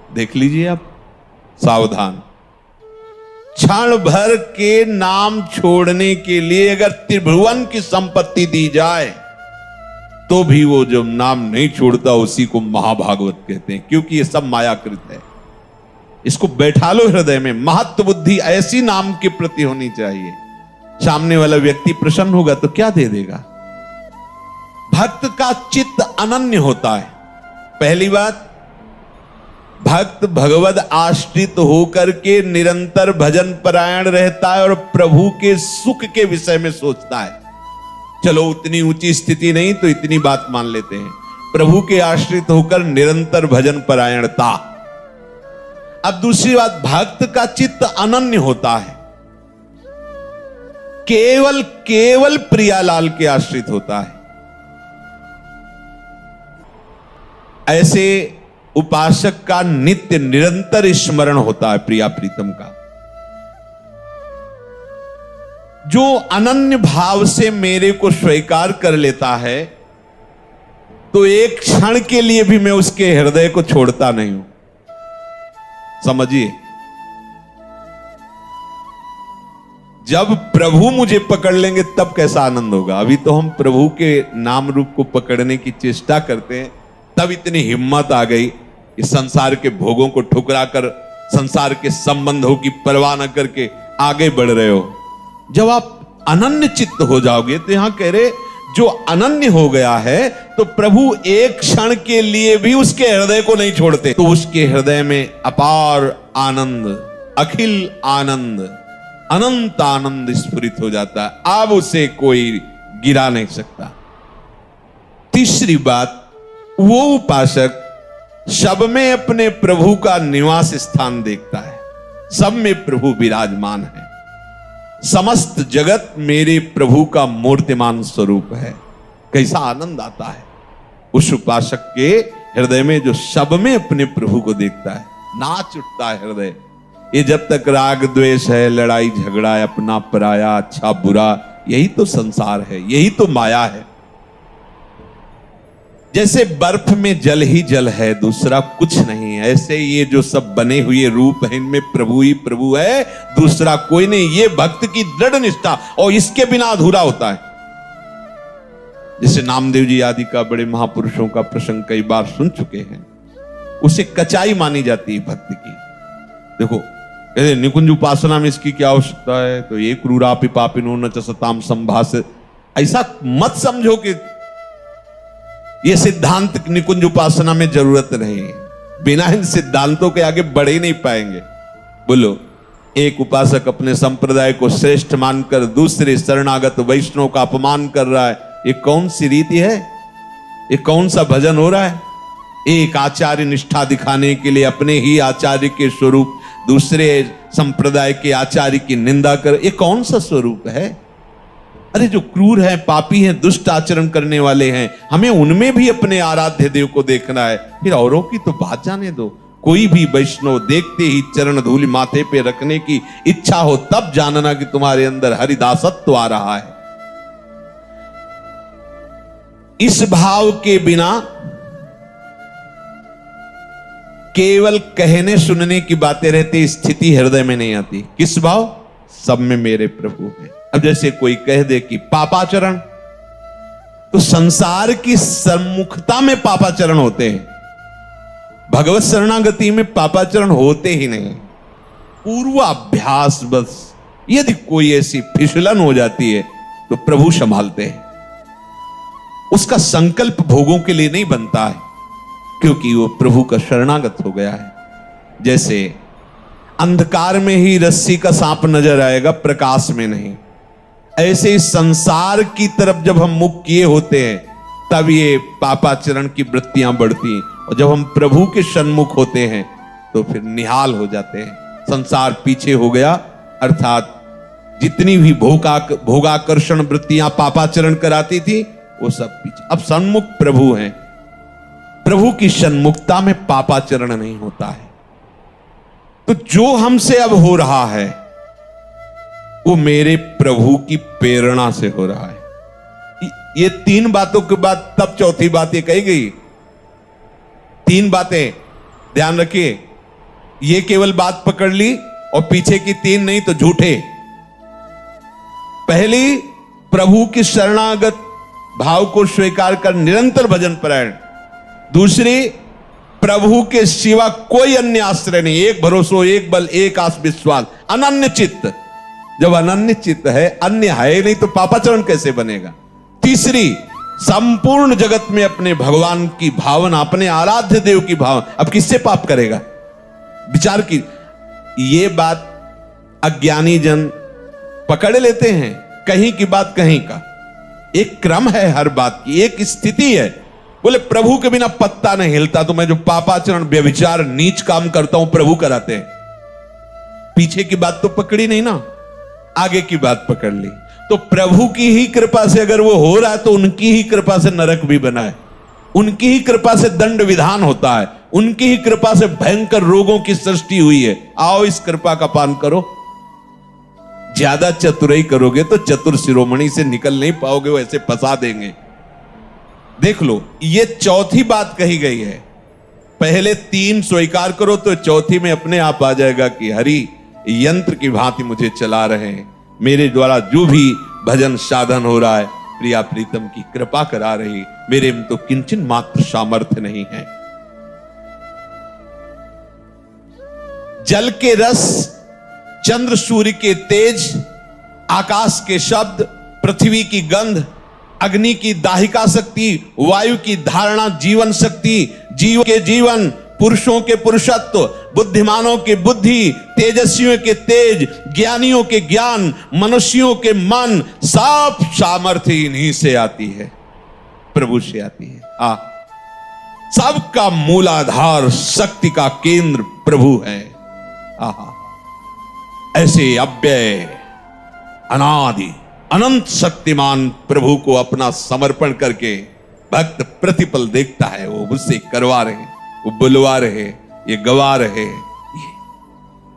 देख लीजिए आप, सावधान। क्षण भर के नाम छोड़ने के लिए अगर त्रिभुवन की संपत्ति दी जाए तो भी वो जो नाम नहीं छोड़ता उसी को महाभागवत कहते हैं, क्योंकि ये सब मायाकृत है। इसको बैठा लो हृदय में। महत्व बुद्धि ऐसी नाम के प्रति होनी चाहिए, सामने वाला व्यक्ति प्रसन्न होगा तो क्या दे देगा। भक्त का चित्त अनन्य होता है। पहली बात, भक्त भगवद आश्रित होकर के निरंतर भजन परायण रहता है और प्रभु के सुख के विषय में सोचता है। चलो उतनी ऊंची स्थिति नहीं तो इतनी बात मान लेते हैं, प्रभु के आश्रित होकर निरंतर भजन परायणता। अब दूसरी बात, भक्त का चित्त अनन्य होता है, केवल प्रियालाल के आश्रित होता है। ऐसे उपासक का नित्य निरंतर स्मरण होता है प्रिया प्रीतम का। जो अनन्य भाव से मेरे को स्वीकार कर लेता है तो एक क्षण के लिए भी मैं उसके हृदय को छोड़ता नहीं हूं। समझिए, जब प्रभु मुझे पकड़ लेंगे तब कैसा आनंद होगा। अभी तो हम प्रभु के नाम रूप को पकड़ने की चेष्टा करते हैं, तब इतनी हिम्मत आ गई कि संसार के भोगों को ठुकरा कर, संसार के संबंधों की परवाह न करके आगे बढ़ रहे हो। जब आप अनन्य चित्त हो जाओगे तो यहां कह रहे, जो अनन्य हो गया है तो प्रभु एक क्षण के लिए भी उसके हृदय को नहीं छोड़ते, तो उसके हृदय में अपार आनंद, अखिल आनंद, अनंत आनंद स्फुरित हो जाता है। अब उसे कोई गिरा नहीं सकता। तीसरी बात, वो उपासक सब में अपने प्रभु का निवास स्थान देखता है। सब में प्रभु विराजमान है। समस्त जगत मेरे प्रभु का मूर्तिमान स्वरूप है। कैसा आनंद आता है उस उपासक के हृदय में जो सब में अपने प्रभु को देखता है। नाच उठता है हृदय। ये जब तक राग द्वेष है, लड़ाई झगड़ा है, अपना पराया, अच्छा बुरा, यही तो संसार है, यही तो माया है। जैसे बर्फ में जल ही जल है, दूसरा कुछ नहीं है, ऐसे ये जो सब बने हुए रूप है इनमें प्रभु ही प्रभु है, दूसरा कोई नहीं। ये भक्त की दृढ़ निष्ठा, और इसके बिना अधूरा होता है। जैसे नामदेव जी आदि का, बड़े महापुरुषों का प्रसंग कई बार सुन चुके हैं। उसे कचाई मानी जाती है भक्ति की। देखो कहते निकुंज उपासना में इसकी क्या आवश्यकता है, तो ये क्रूरापि पापिनो न च सताम संभास। ऐसा मत समझो कि ये सिद्धांत निकुंज उपासना में जरूरत नहीं है। बिना इन सिद्धांतों के आगे बढ़ ही नहीं पाएंगे। बोलो, एक उपासक अपने संप्रदाय को श्रेष्ठ मानकर दूसरे शरणागत वैष्णव का अपमान कर रहा है, ये कौन सी रीति है? ये कौन सा भजन हो रहा है? एक आचार्य निष्ठा दिखाने के लिए अपने ही आचार्य के स्वरूप दूसरे संप्रदाय के आचार्य की निंदा कर, ये कौन सा स्वरूप है? अरे जो क्रूर हैं, पापी हैं, दुष्ट आचरण करने वाले हैं, हमें उनमें भी अपने आराध्य देव को देखना है। फिर औरों की तो बात जाने दो। कोई भी वैष्णव देखते ही चरण धूलि माथे पे रखने की इच्छा हो तब जानना कि तुम्हारे अंदर हरिदासत्व आ रहा है। इस भाव के बिना केवल कहने सुनने की बातें रहती, स्थिति हृदय में नहीं आती। किस भाव? सब में मेरे प्रभु है। अब जैसे कोई कह दे कि पापाचरण, तो संसार की सम्मुखता में पापाचरण होते हैं, भगवत शरणागति में पापाचरण होते ही नहीं। पूर्वाभ्यास बस। यदि कोई ऐसी फिसलन हो जाती है तो प्रभु संभालते हैं। उसका संकल्प भोगों के लिए नहीं बनता है, क्योंकि वो प्रभु का शरणागत हो गया है। जैसे अंधकार में ही रस्सी का सांप नजर आएगा, प्रकाश में नहीं। ऐसे ही संसार की तरफ जब हम मुख किए होते हैं तब ये पापाचरण की वृत्तियां बढ़ती हैं, और जब हम प्रभु के सन्मुख होते हैं तो फिर निहाल हो जाते हैं। संसार पीछे हो गया, अर्थात जितनी भी भोगाकर्षण वृत्तियां पापाचरण कराती थी वो सब पीछे। अब सन्मुख प्रभु हैं। प्रभु की सन्मुखता में पापाचरण नहीं होता है। तो जो हमसे अब हो रहा है वो मेरे प्रभु की प्रेरणा से हो रहा है। ये तीन बातों के बाद तब चौथी बात ये कही गई। तीन बातें ध्यान रखिए। ये केवल बात पकड़ ली और पीछे की 3 नहीं तो झूठे। पहली, प्रभु की शरणागत भाव को स्वीकार कर निरंतर भजन परायण। दूसरी, प्रभु के सिवा कोई अन्य आश्रय नहीं, एक भरोसा, एक बल, एक आस विश्वास, अनन्य चित्त। जब अनन्य चित्त है, अन्य है नहीं तो पापाचरण कैसे बनेगा। तीसरी, संपूर्ण जगत में अपने भगवान की भावना, अपने आराध्य देव की भावना। अब किससे पाप करेगा, विचार की। ये बात अज्ञानी जन पकड़ लेते हैं, कहीं की बात कहीं का। एक क्रम है हर बात की, एक स्थिति है। बोले प्रभु के बिना पत्ता नहीं हिलता, तो मैं जो पापाचरण, व्यभिचार, नीच काम करता हूं प्रभु कराते हैं। पीछे की बात तो पकड़ी नहीं ना, आगे की बात पकड़ ली। तो प्रभु की ही कृपा से अगर वो हो रहा है तो उनकी ही कृपा से नरक भी बना है, उनकी ही कृपा से दंड विधान होता है, उनकी ही कृपा से भयंकर रोगों की सृष्टि हुई है। आओ इस कृपा का पान करो। ज्यादा चतुराई करोगे तो चतुर शिरोमणि से निकल नहीं पाओगे, वो ऐसे फंसा देंगे। देख लो, ये चौथी बात कही गई है। पहले 3 स्वीकार करो तो चौथी में अपने आप आ जाएगा कि हरि यंत्र की भांति मुझे चला रहे हैं, मेरे द्वारा जो भी भजन साधन हो रहा है प्रिया प्रीतम की कृपा करा रही, मेरे में तो किंचन मात्र सामर्थ्य नहीं है। जल के रस, चंद्र सूर्य के तेज, आकाश के शब्द, पृथ्वी की गंध, अग्नि की दाहिका शक्ति, वायु की धारणा जीवन शक्ति, जीव के जीवन, पुरुषों के पुरुषत्व, बुद्धिमानों के बुद्धि, तेजस्वियों के तेज, ज्ञानियों के ज्ञान, मनुष्यों के मन, सब सामर्थ्य इन्हीं से आती है, प्रभु से आती है। सबका मूलाधार, शक्ति का केंद्र प्रभु है। ऐसे अव्यय, अनादि, अनंत शक्तिमान प्रभु को अपना समर्पण करके भक्त प्रतिपल देखता है, वो मुझसे करवा रहे, वो बुलवा रहे, ये गवा रहे, ये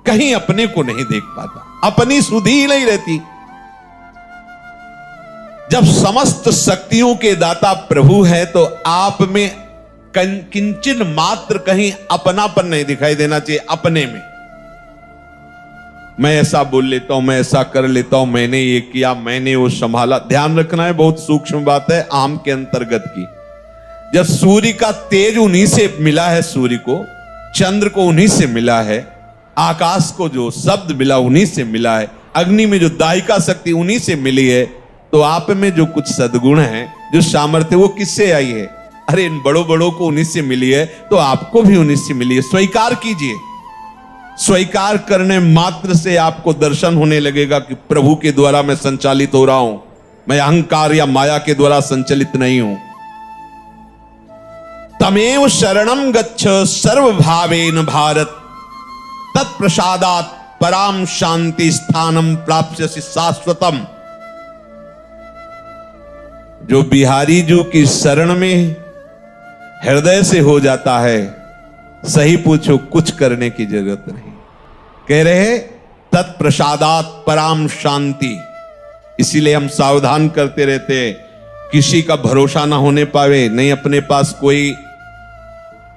कहीं अपने को नहीं देख पाता, अपनी सुधि नहीं रहती। जब समस्त शक्तियों के दाता प्रभु है तो आप में किंचन मात्र कहीं अपनापन नहीं दिखाई देना चाहिए। अपने में मैं ऐसा बोल लेता हूं, मैं ऐसा कर लेता हूं, मैंने ये किया, मैंने वो संभाला। ध्यान रखना है, बहुत सूक्ष्म बात है, आम के अंतर्गत की। जब सूर्य का तेज उन्हीं से मिला है, सूर्य को, चंद्र को उन्हीं से मिला है, आकाश को जो शब्द मिला उन्हीं से मिला है, अग्नि में जो दाहिका शक्ति उन्हीं से मिली है, तो आप में जो कुछ सद्गुण है, जो सामर्थ्य, वो किससे आई है? अरे इन बड़ों बड़ों को उन्हीं से मिली है, तो आपको भी उन्हीं से मिली है। स्वीकार कीजिए। स्वीकार करने मात्र से आपको दर्शन होने लगेगा कि प्रभु के द्वारा मैं संचालित हो रहा हूं, मैं अहंकार या माया के द्वारा संचालित नहीं हूं। तमेव शरणम गच्छ सर्वभावेन भारत, तत्प्रसादात् पराम शांति स्थानम प्राप्स्यसि शाश्वतम। जो बिहारी जी की शरण में हृदय से हो जाता है, सही पूछो कुछ करने की जरूरत नहीं। कह रहे तत्प्रसादात् पराम शांति। इसीलिए हम सावधान करते रहते, किसी का भरोसा ना होने पावे। नहीं, अपने पास कोई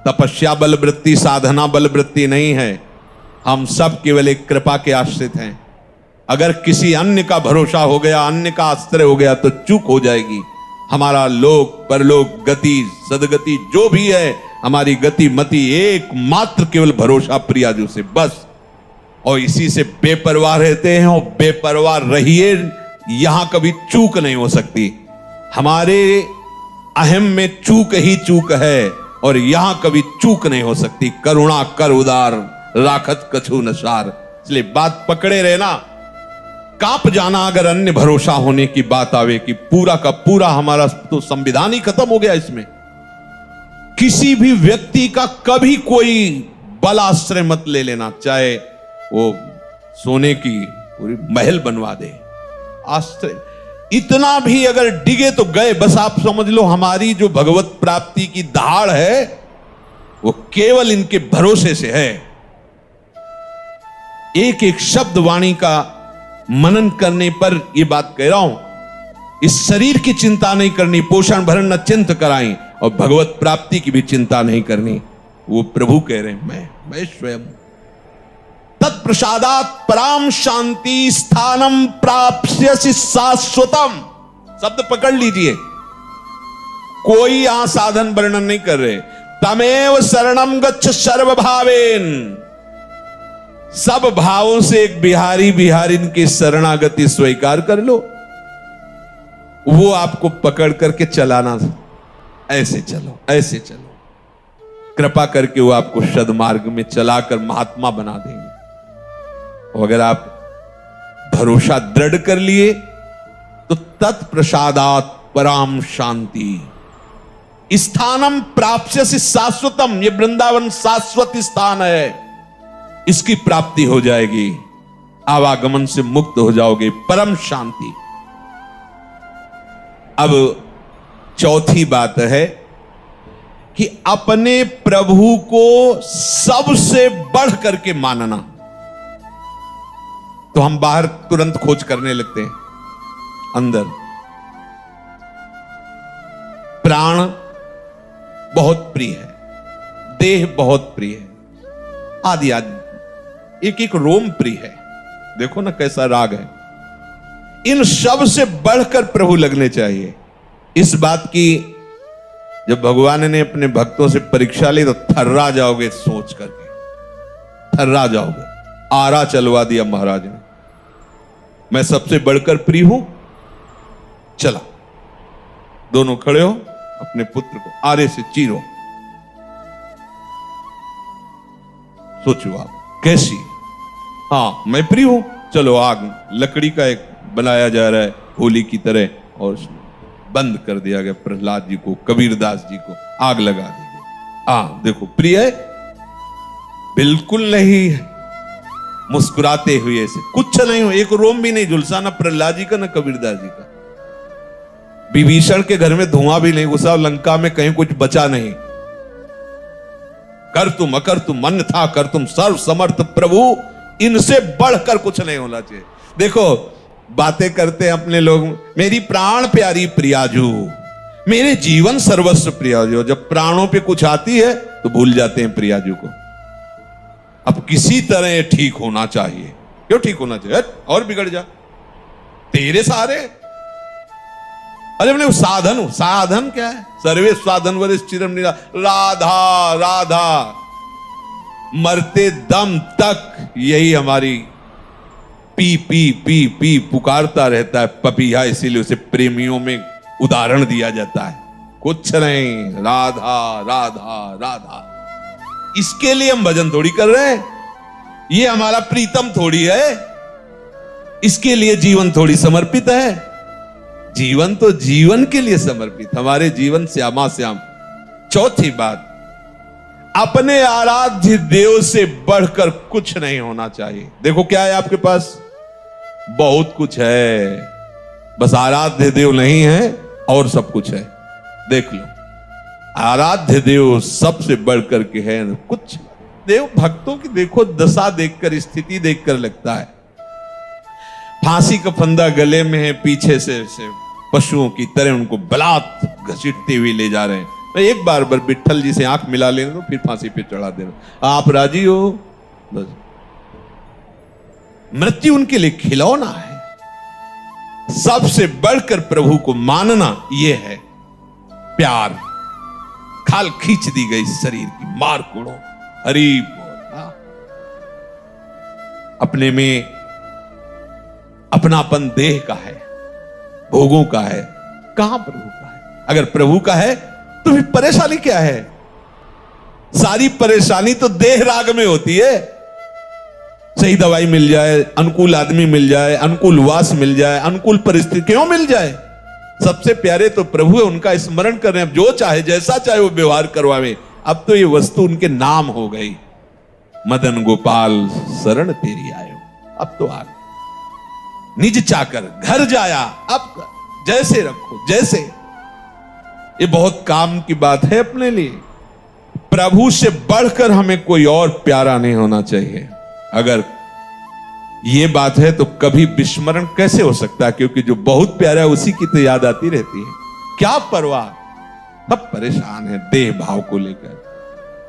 तपस्या बल वृत्ति, साधना बल वृत्ति नहीं है। हम सब केवल एक कृपा के आश्रित हैं। अगर किसी अन्य का भरोसा हो गया, अन्य का आश्रय हो गया, तो चूक हो जाएगी। हमारा लोक परलोक गति सदगति जो भी है, हमारी गति मति एकमात्र केवल भरोसा प्रियाजू से, बस। और इसी से बेपरवाह रहते हैं, और बेपरवाह रहिए, यहां कभी चूक नहीं हो सकती। हमारे अहम में चूक ही चूक है, और यहां कभी चूक नहीं हो सकती। करुणा कर उदार, राखत कछु नसार। इसलिए बात पकड़े रहना। कांप जाना अगर अन्य भरोसा होने की बात आवे कि पूरा का पूरा हमारा तो संविधान ही खत्म हो गया। इसमें किसी भी व्यक्ति का कभी कोई बल आश्रय मत ले लेना, चाहे वो सोने की पूरी महल बनवा दे, आश्रय इतना भी अगर डिगे तो गए। बस आप समझ लो, हमारी जो भगवत प्राप्ति की दहाड़ है वो केवल इनके भरोसे से है। एक एक शब्द वाणी का मनन करने पर यह बात कह रहा हूं। इस शरीर की चिंता नहीं करनी, पोषण भरण न चिंत कराई, और भगवत प्राप्ति की भी चिंता नहीं करनी। वो प्रभु कह रहे हैं, मैं स्वयं तत्प्रसादात् पराम शांति स्थानम प्राप्स्यसि शाश्वतम। शब्द पकड़ लीजिए, कोई यहां साधन वर्णन नहीं कर रहे। तमेव शरणम गच्छ सर्वभावेन, सब भावों से एक बिहारी बिहारिन की शरणागति स्वीकार कर लो, वो आपको पकड़ करके चलाना। ऐसे चलो, ऐसे चलो, कृपा करके वो आपको सद्मार्ग में चलाकर महात्मा बना देंगे। और अगर आप भरोसा दृढ़ कर लिए तो तत्प्रसादात् पराम शांति स्थानम प्राप्स्यसि शाश्वतम, ये वृंदावन शाश्वत स्थान है, इसकी प्राप्ति हो जाएगी, आवागमन से मुक्त हो जाओगे, परम शांति। अब चौथी बात है कि अपने प्रभु को सबसे बढ़ करके मानना। तो हम बाहर तुरंत खोज करने लगते हैं, अंदर प्राण बहुत प्रिय है, देह बहुत प्रिय है, आदि आदि, एक एक रोम प्रिय है। देखो ना कैसा राग है। इन सब से बढ़कर प्रभु लगने चाहिए। इस बात की जब भगवान ने अपने भक्तों से परीक्षा ली तो थर्रा जाओगे, सोच करके थर्रा जाओगे। आरा चलवा दिया महाराज ने, मैं सबसे बढ़कर प्रिय हूं। चला, दोनों खड़े हो, अपने पुत्र को आरे से चीरो। सोचो आप कैसी, हाँ मैं प्रिय हूं, चलो आग, लकड़ी का एक बनाया जा रहा है होली की तरह, और बंद कर दिया गया प्रहलाद जी को, कबीरदास जी को आग लगा दी गई। देखो प्रिय है, बिल्कुल नहीं, मुस्कुराते हुए ऐसे, कुछ नहीं हो, एक रोम भी नहीं झुलसा, ना प्रहलाद जी का ना कबीरदास जी का। विभीषण के घर में धुआं भी नहीं घुसा, लंका में कहीं कुछ बचा नहीं। कर तुम अकर तुम अन्यथा कर तुम सर्व समर्थ प्रभु, इनसे बढ़कर कुछ नहीं होना चाहिए। देखो बातें करते हैं अपने लोग, मेरी प्राण प्यारी प्रियाजू, मेरे जीवन सर्वस्व प्रियाजू। जब प्राणों पे कुछ आती है तो भूल जाते हैं प्रियाजू को। अब किसी तरह ठीक होना चाहिए। क्यों ठीक होना चाहिए? और बिगड़ जा, तेरे सारे। अरे मैंने साधन हूं, साधन क्या है? सर्वे साधन वरिष्ठ चिरम नीला, राधा राधा, मरते दम तक यही हमारी पी पी पी पी पुकारता रहता है पपीहा, इसीलिए उसे प्रेमियों में उदाहरण दिया जाता है। कुछ नहीं, राधा राधा राधा। इसके लिए हम भजन थोड़ी कर रहे हैं, ये हमारा प्रीतम थोड़ी है, इसके लिए जीवन थोड़ी समर्पित है। जीवन तो जीवन के लिए समर्पित, हमारे जीवन श्यामा श्याम। चौथी बात, अपने आराध्य देव से बढ़कर कुछ नहीं होना चाहिए। देखो क्या है आपके पास, बहुत कुछ है, बस आराध्य देव नहीं है और सब कुछ है। देख लो, आराध्य देव सबसे बढ़कर के है। कुछ देव भक्तों की देखो दशा देखकर, स्थिति देखकर लगता है फांसी का फंदा गले में है, पीछे से पशुओं की तरह उनको बलात् घसीटते हुए ले जा रहे हैं। तो एक बार विट्ठल जी से आंख मिला लेने दो, फिर फांसी पे चढ़ा देना। आप राजी हो? बस मृत्यु उनके लिए खिलौना है। सबसे बढ़कर प्रभु को मानना यह है प्यार। खाल खींच दी गई शरीर की, मार कोड़ो, हरि बोल। अपने में अपनापन देह का है, भोगों का है, कहां प्रभु का है? अगर प्रभु का है तो फिर परेशानी क्या है? सारी परेशानी तो देह राग में होती है। सही दवाई मिल जाए, अनुकूल आदमी मिल जाए, अनुकूल वास मिल जाए, अनुकूल परिस्थिति क्यों मिल जाए, सबसे प्यारे तो प्रभु है, उनका स्मरण करें। अब जो चाहे जैसा चाहे वो व्यवहार करवावे। अब तो ये वस्तु उनके नाम हो गई, मदन गोपाल शरण तेरी आयो। अब तो आ गए निज चाकर घर जाया, अब जैसे रखो जैसे। ये बहुत काम की बात है अपने लिए। प्रभु से बढ़कर हमें कोई और प्यारा नहीं होना चाहिए। अगर ये बात है तो कभी विस्मरण कैसे हो सकता है? क्योंकि जो बहुत प्यारा है उसी की तो याद आती रहती है। क्या परवाह, सब परेशान है देह भाव को लेकर।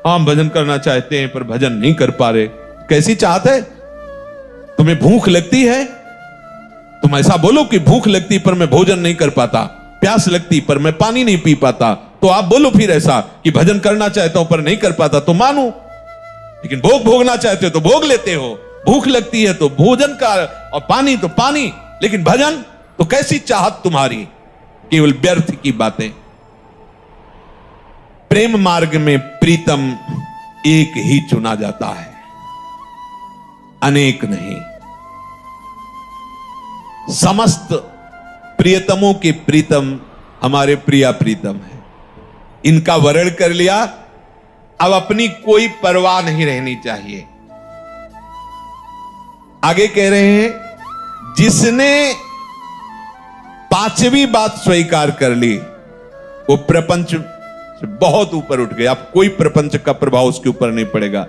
हम भजन करना चाहते हैं पर भजन नहीं कर पा रहे। कैसी चाहत है? तुम्हें भूख लगती है, तुम ऐसा बोलो कि भूख लगती पर मैं भोजन नहीं कर पाता, प्यास लगती पर मैं पानी नहीं पी पाता, तो आप बोलो फिर ऐसा कि भजन करना चाहता हूं पर नहीं कर पाता, तो मानो। लेकिन भोग भोगना चाहते हो तो भोग लेते हो, भूख लगती है तो भोजन का, और पानी तो पानी, लेकिन भजन तो कैसी चाहत तुम्हारी, केवल व्यर्थ की बातें। प्रेम मार्ग में प्रीतम एक ही चुना जाता है, अनेक नहीं। समस्त प्रियतमों के प्रीतम हमारे प्रिया प्रीतम है। इनका वर्ण कर लिया, अब अपनी कोई परवाह नहीं रहनी चाहिए। आगे कह रहे हैं, जिसने पांचवी बात स्वीकार कर ली वो प्रपंच से बहुत ऊपर उठ गया। अब कोई प्रपंच का प्रभाव उसके ऊपर नहीं पड़ेगा।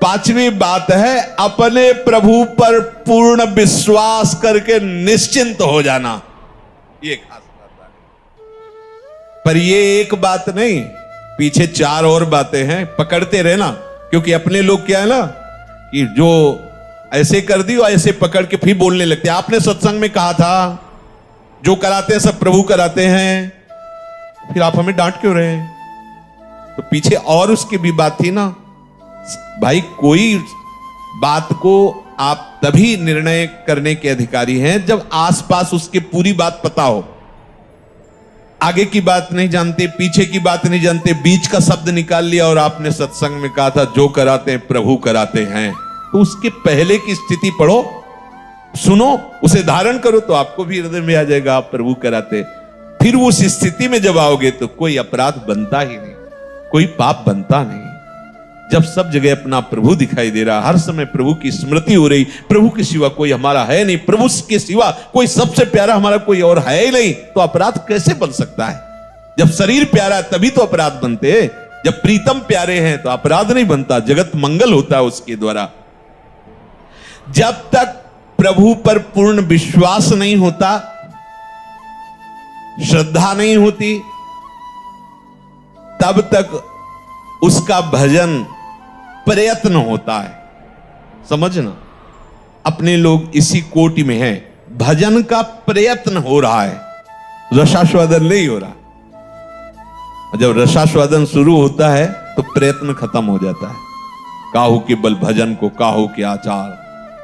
पांचवी बात है अपने प्रभु पर पूर्ण विश्वास करके निश्चिंत हो जाना। ये खास बात है। पर ये एक बात नहीं, पीछे चार और बातें हैं, पकड़ते रहना। क्योंकि अपने लोग क्या है ना कि जो ऐसे कर दी और ऐसे पकड़ के फिर बोलने लगते हैं। आपने सत्संग में कहा था जो कराते हैं सब प्रभु कराते हैं, फिर आप हमें डांट क्यों रहे हैं? तो पीछे और उसकी भी बात थी ना भाई। कोई बात को आप तभी निर्णय करने के अधिकारी हैं जब आसपास उसके पूरी बात पता हो। आगे की बात नहीं जानते, पीछे की बात नहीं जानते, बीच का शब्द निकाल लिया और आपने सत्संग में कहा था जो कराते हैं प्रभु कराते हैं, तो उसके पहले की स्थिति पढ़ो, सुनो, उसे धारण करो, तो आपको भी हृदय में आ जाएगा आप प्रभु कराते। फिर उस स्थिति में जब आओगे तो कोई अपराध बनता ही नहीं, कोई पाप बनता नहीं। जब सब जगह अपना प्रभु दिखाई दे रहा, हर समय प्रभु की स्मृति हो रही, प्रभु के सिवा कोई हमारा है नहीं, प्रभु के सिवा कोई सबसे प्यारा हमारा कोई और है ही नहीं, तो अपराध कैसे बन सकता है? जब शरीर प्यारा है तभी तो अपराध बनते हैं। जब प्रीतम प्यारे हैं तो अपराध नहीं बनता, जगत मंगल होता है उसके द्वारा। जब तक प्रभु पर पूर्ण विश्वास नहीं होता, श्रद्धा नहीं होती, तब तक उसका भजन प्रयत्न होता है। समझना, अपने लोग इसी कोटि में हैं, भजन का प्रयत्न हो रहा है, रसास्वादन नहीं हो रहा। जब रसास्वादन शुरू होता है तो प्रयत्न खत्म हो जाता है। काहू के बल भजन को काहू के आचार,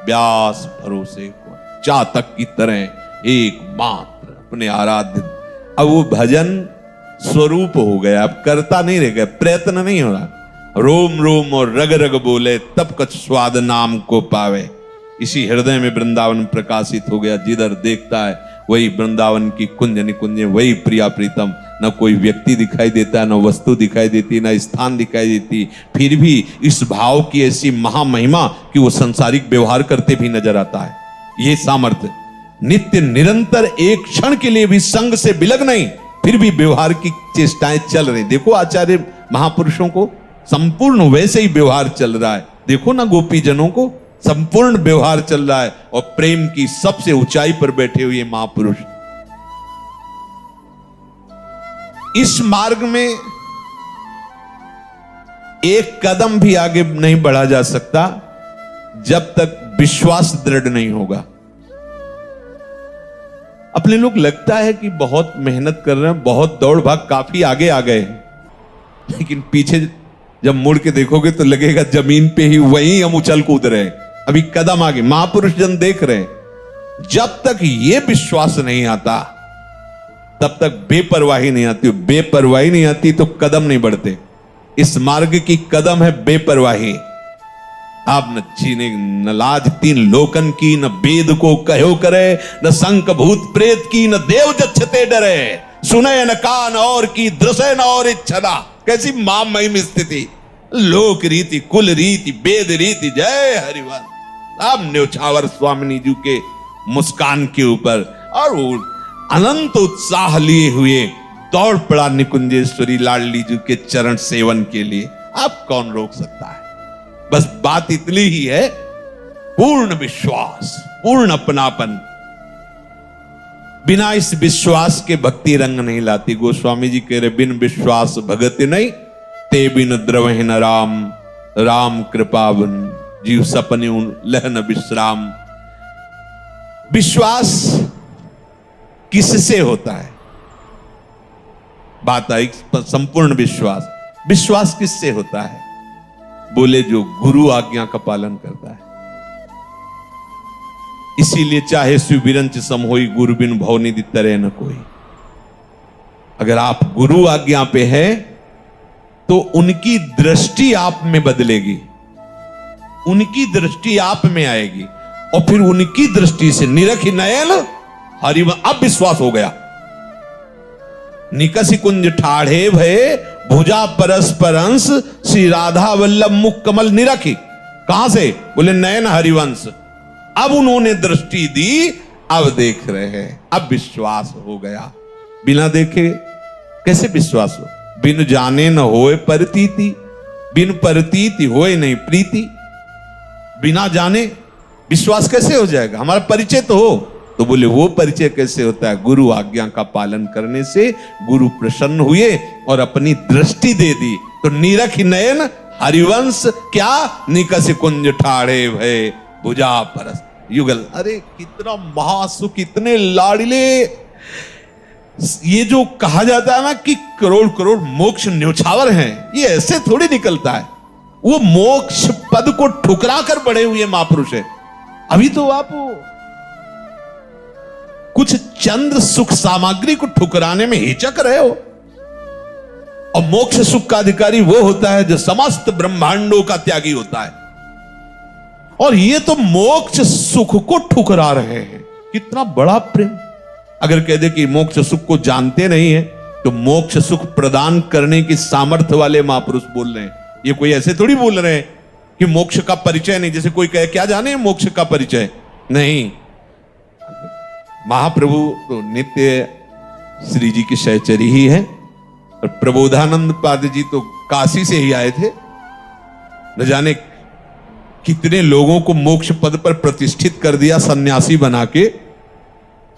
व्यास भरोसे को चातक की तरह एक मात्र अपने आराध्य। अब वो भजन स्वरूप हो गया, अब करता नहीं रह गया, प्रयत्न नहीं हो रहा। रोम रोम और रग रग बोले तब कछ स्वाद नाम को पावे। इसी हृदय में वृंदावन प्रकाशित हो गया। जिधर देखता है वही वृंदावन की कुंज निकुंज, वही प्रिया प्रीतम। न कोई व्यक्ति दिखाई देता है, न वस्तु दिखाई देती, न स्थान दिखाई देती, फिर भी इस भाव की ऐसी महामहिमा कि वो संसारिक व्यवहार करते भी नजर आता है। ये सामर्थ्य नित्य निरंतर, एक क्षण के लिए भी संग से विलग नहीं, फिर भी व्यवहार की चेष्टाएं चल रही। देखो आचार्य महापुरुषों को संपूर्ण वैसे ही व्यवहार चल रहा है। देखो ना गोपी जनों को संपूर्ण व्यवहार चल रहा है, और प्रेम की सबसे ऊंचाई पर बैठे हुए महापुरुष। इस मार्ग में एक कदम भी आगे नहीं बढ़ा जा सकता जब तक विश्वास दृढ़ नहीं होगा। अपने लोग लगता है कि बहुत मेहनत कर रहे हैं, बहुत दौड़ भाग, काफी आगे आ गए, लेकिन पीछे जब मुड़ के देखोगे तो लगेगा जमीन पे ही वहीं हम उछल कूद रहे हैं, अभी कदम आगे। महापुरुष जन देख रहे हैं। जब तक ये विश्वास नहीं आता तब तक बेपरवाही नहीं आती। बेपरवाही नहीं आती तो कदम नहीं बढ़ते। इस मार्ग की कदम है बेपरवाही। आप न चीने न लाज तीन लोकन की, न वेद को कहो करे, न शंख भूत प्रेत की, न देव जच्छते डरे। सुने न कान और की, दृश्य न और इच्छा। कैसी महामहिम स्थिति, लोक रीति, कुल रीति, वेद रीति। जय हरिवंश। आप न्योछावर स्वामिनी जी के मुस्कान के ऊपर और वो अनंत उत्साह लिए हुए दौड़ पड़ा निकुंजेश्वरी लाडली जी के चरण सेवन के लिए। आप कौन रोक सकता है? बस बात इतनी ही है, पूर्ण विश्वास, पूर्ण अपनापन। बिना इस विश्वास के भक्ति रंग नहीं लाती। गोस्वामी जी कह रहे, बिन विश्वास भगति नहीं, ते बिन द्रवहि न राम। राम कृपा बिन जीव सपने लहन विश्राम। विश्वास किससे होता है? बात आई संपूर्ण विश्वास। विश्वास किससे होता है? बोले जो गुरु आज्ञा का पालन करता है। इसीलिए चाहे सुविरंच सम होई, गुरु बिन भव निधि तरे न कोई। अगर आप गुरु आज्ञा पे है तो उनकी दृष्टि आप में बदलेगी, उनकी दृष्टि आप में आएगी, और फिर उनकी दृष्टि से निरखि नयन हरिव। अब विश्वास हो गया। निकसि कुंज ठाढ़े भये, भुजा परस्परंश, श्री राधा वल्लभ मुख कमल निरखी। कहां से? बोले नयन हरिवंश। अब उन्होंने दृष्टि दी, अब देख रहे हैं, अब विश्वास हो गया। बिना देखे कैसे विश्वास हो? बिन जाने न होए परतीति, बिन परतीति होए नहीं प्रीति। बिना जाने विश्वास कैसे हो जाएगा? हमारा परिचय तो हो। तो बोले वो परिचय कैसे होता है? गुरु आज्ञा का पालन करने से गुरु प्रसन्न हुए और अपनी दृष्टि दे दी। तो निरखि नयन हरिवंश, क्या? निकसि कुंज ठाढ़े भये, भुजा परस युगल। अरे कितना महासुख, इतने लाडले। ये जो कहा जाता है ना कि करोड़ करोड़ मोक्ष न्योछावर हैं, ये ऐसे थोड़ी निकलता है। वो मोक्ष पद को ठुकरा कर बढ़े हुए महापुरुष है। अभी तो आप कुछ चंद सुख सामग्री को ठुकराने में हिचक रहे हो। और मोक्ष सुख का अधिकारी वो होता है जो समस्त ब्रह्मांडों का त्यागी होता है। और ये तो मोक्ष सुख को ठुकरा रहे हैं। कितना बड़ा प्रेम। अगर कह दे कि मोक्ष सुख को जानते नहीं है, तो मोक्ष सुख प्रदान करने की सामर्थ्य वाले महापुरुष बोल रहे हैं। ये कोई ऐसे थोड़ी बोल रहे हैं कि मोक्ष का परिचय नहीं। जैसे कोई कहे क्या जाने मोक्ष का परिचय नहीं। महाप्रभु तो नित्य श्री जी की सहचरी ही है, और प्रबोधानंद पाद जी तो काशी से ही आए थे। न जाने कितने लोगों को मोक्ष पद पर प्रतिष्ठित कर दिया सन्यासी बना के।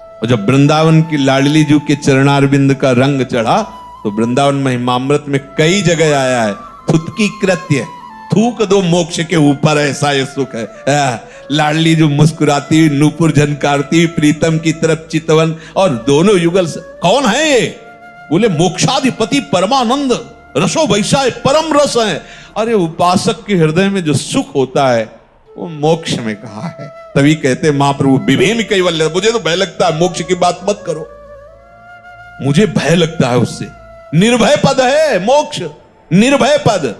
और जब वृंदावन की लाडली जी के चरणारविंद का रंग चढ़ा, तो वृंदावन महिमामृत में कई जगह आया है, थुतकी कृत्य, थूक दो मोक्ष के ऊपर, ऐसा ये सुख है। लाडली जो मुस्कुराती, नूपुर झनकारती, प्रीतम की तरफ चितवन, और दोनों युगल। कौन है ये? बोले मोक्षाधिपति परमानंद, रसो वैसा परम रस है। अरे उपासक के हृदय में जो सुख होता है वो मोक्ष में कहा है। तभी कहते महाप्रभु विभेम कैवल्य। मुझे तो भय लगता है, मोक्ष की बात मत करो, मुझे भय लगता है उससे। निर्भय पद है मोक्ष, निर्भय पद।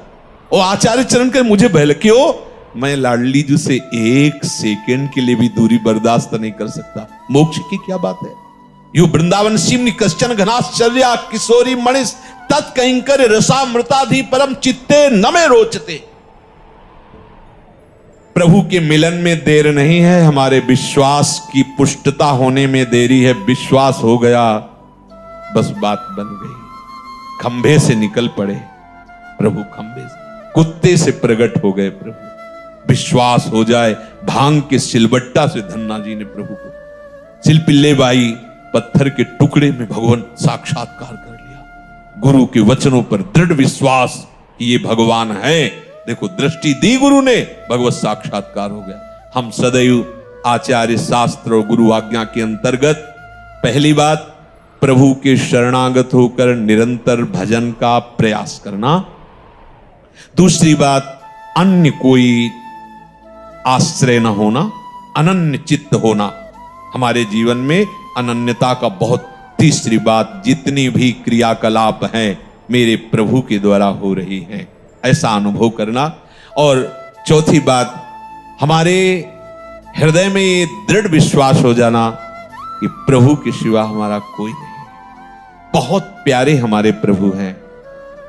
और आचार्य चरण के मुझे भय लग, क्यों? मैं लाडली जी से एक सेकंड के लिए भी दूरी बर्दाश्त नहीं कर सकता। मोक्ष की क्या बात है? यू वृंदावन सिमनि कश्चन घनाश्चर्या किशोरी मणिस तत्कंकर रसामृताधि परम चित्ते न में रोचते। प्रभु के मिलन में देर नहीं है, हमारे विश्वास की पुष्टता होने में देरी है। विश्वास हो गया, बस बात बन गई। खंभे से निकल पड़े प्रभु, खंभे से, कुत्ते से प्रकट हो गए प्रभु। विश्वास हो जाए, भांग के सिलबट्टा से धन्ना जी ने प्रभु को, सिलपिल्ले बाई पत्थर के टुकड़े में भगवान साक्षात्कार कर लिया। गुरु के वचनों पर दृढ़ विश्वास कि ये भगवान है। देखो दृष्टि दी गुरु ने, भगवत साक्षात्कार हो गया। हम सदैव आचार्य शास्त्र और गुरु आज्ञा के अंतर्गत पहली बात प्रभु के शरणागत होकर निरंतर भजन का प्रयास करना। दूसरी बात अन्य कोई आश्रय न होना, अनन्य चित्त होना। हमारे जीवन में अनन्यता का बहुत। तीसरी बात जितनी भी क्रियाकलाप हैं मेरे प्रभु के द्वारा हो रही हैं, ऐसा अनुभव करना। और चौथी बात हमारे हृदय में ये दृढ़ विश्वास हो जाना कि प्रभु के सिवा हमारा कोई नहीं। बहुत प्यारे हमारे प्रभु हैं,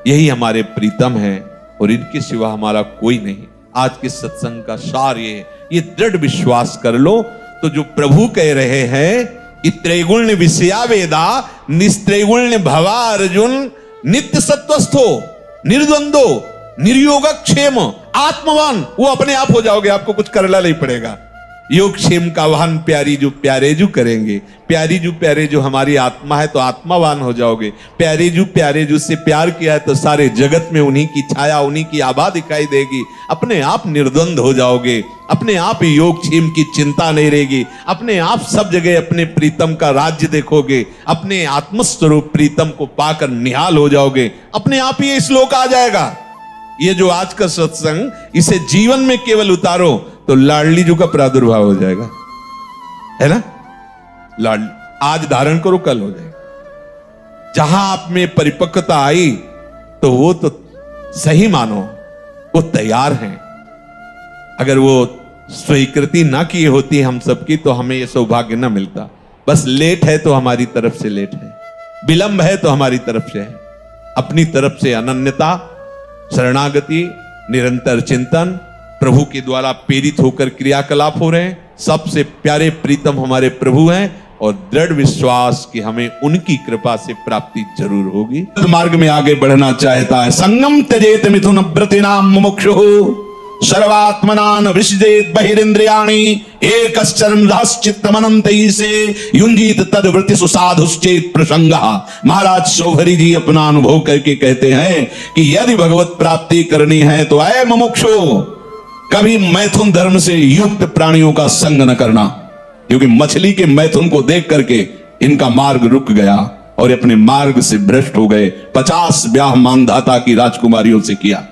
यही हमारे प्रीतम हैं, और इनके सिवा हमारा कोई नहीं। आज के सत्संग का सार ये दृढ़ विश्वास कर लो। तो जो प्रभु कह रहे हैं कि त्रैगुण्य विषया वेदा निस्त्रैगुण्य भवा अर्जुन नित्य सत्वस्थो निर्द्वंदो निर्योग क्षेम आत्मवान, वो अपने आप हो जाओगे, आपको कुछ करना नहीं पड़ेगा। योगक्षेम का वाहन प्यारी जो प्यारे जो करेंगे, प्यारी जो प्यारे जो हमारी आत्मा है तो आत्मावान हो जाओगे। प्यारे जो प्यारे जो से प्यार किया है तो सारे जगत में उन्हीं की छाया, उन्हीं की आभा दिखाई देगी। अपने आप निर्द्वंद हो जाओगे, अपने आप योगक्षेम की चिंता नहीं रहेगी, अपने आप सब जगह अपने प्रीतम का राज्य देखोगे, अपने आत्मस्वरूप प्रीतम को पाकर निहाल हो जाओगे। अपने आप ही ये श्लोक आ जाएगा। ये जो आज का सत्संग, इसे जीवन में केवल उतारो तो लाडली जी का प्रादुर्भाव हो जाएगा, है ना। लाड आज धारण करो, कल हो जाएगा। जहां आप में परिपक्वता आई तो वो तो सही मानो वो तैयार हैं। अगर वो स्वीकृति ना की होती हम सबकी तो हमें ये सौभाग्य ना मिलता। बस लेट है तो हमारी तरफ से लेट है, विलंब है तो हमारी तरफ से है। अपनी तरफ से अनन्यता, शरणागति, निरंतर चिंतन, प्रभु के द्वारा प्रेरित होकर क्रियाकलाप हो रहे हैं। सबसे प्यारे प्रीतम हमारे प्रभु हैं और दृढ़ विश्वास कि हमें उनकी कृपा से प्राप्ति जरूर होगी। मार्ग में आगे बढ़ना चाहता है, संगम त्यजेत मिथुन व्रतिनाम मुमुक्षुः सर्वात्मनान विसृजेत बहिरिंद्रियाणि एकश्चरन् रहश्चित्तमनन्तैसे युञ्जीत तद्वृत्तिषु साधुश्चेत प्रसंगः। महाराज शोभरी जी अपना अनुभव करके कहते हैं कि यदि भगवत प्राप्ति करनी है तो ऐ मुमुक्षु, कभी मैथुन धर्म से युक्त प्राणियों का संग न करना, क्योंकि मछली के मैथुन को देख करके इनका मार्ग रुक गया और अपने मार्ग से भ्रष्ट हो गए। 50 ब्याह मानधाता की राजकुमारियों से किया।